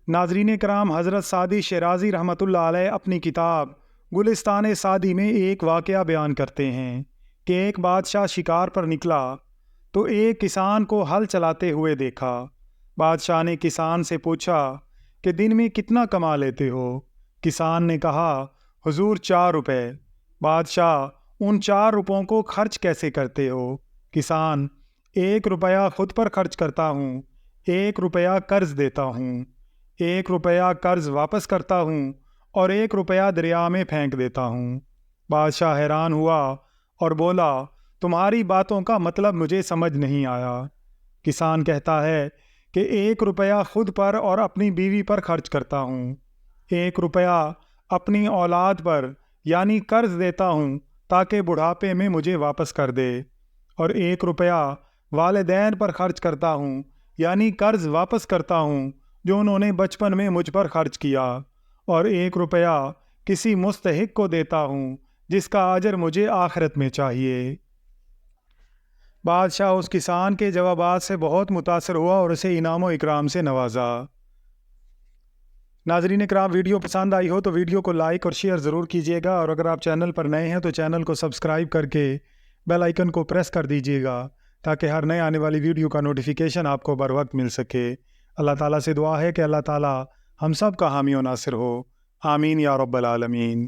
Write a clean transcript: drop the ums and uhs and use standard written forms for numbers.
ناظرین کرام، حضرت سعدی شیرازی رحمۃ اللہ علیہ اپنی کتاب گلستان سعدی میں ایک واقعہ بیان کرتے ہیں کہ ایک بادشاہ شکار پر نکلا تو ایک کسان کو ہل چلاتے ہوئے دیکھا۔ بادشاہ نے کسان سے پوچھا کہ دن میں کتنا کما لیتے ہو؟ کسان نے کہا، حضور 4 روپے۔ بادشاہ، ان 4 روپوں کو خرچ کیسے کرتے ہو؟ کسان، 1 روپیہ خود پر خرچ کرتا ہوں، 1 روپیہ قرض دیتا ہوں، 1 روپیہ قرض واپس کرتا ہوں اور 1 روپیہ دریا میں پھینک دیتا ہوں۔ بادشاہ حیران ہوا اور بولا، تمہاری باتوں کا مطلب مجھے سمجھ نہیں آیا۔ کسان کہتا ہے کہ 1 روپیہ خود پر اور اپنی بیوی پر خرچ کرتا ہوں، 1 روپیہ اپنی اولاد پر یعنی قرض دیتا ہوں تاکہ بڑھاپے میں مجھے واپس کر دے، اور 1 روپیہ والدین پر خرچ کرتا ہوں یعنی قرض واپس کرتا ہوں جو انہوں نے بچپن میں مجھ پر خرچ کیا، اور 1 روپیہ کسی مستحق کو دیتا ہوں جس کا اجر مجھے آخرت میں چاہیے۔ بادشاہ اس کسان کے جوابات سے بہت متاثر ہوا اور اسے انعام و اکرام سے نوازا۔ ناظرین کرام، ویڈیو پسند آئی ہو تو ویڈیو کو لائک اور شیئر ضرور کیجیے گا، اور اگر آپ چینل پر نئے ہیں تو چینل کو سبسکرائب کر کے بیل آئیکن کو پریس کر دیجیے گا تاکہ ہر نئے آنے والی ویڈیو کا نوٹیفیکیشن آپ کو بر وقت مل سکے۔ اللہ تعالیٰ سے دعا ہے کہ اللہ تعالیٰ ہم سب کا حامی و ناصر ہو، آمین یا رب العالمین۔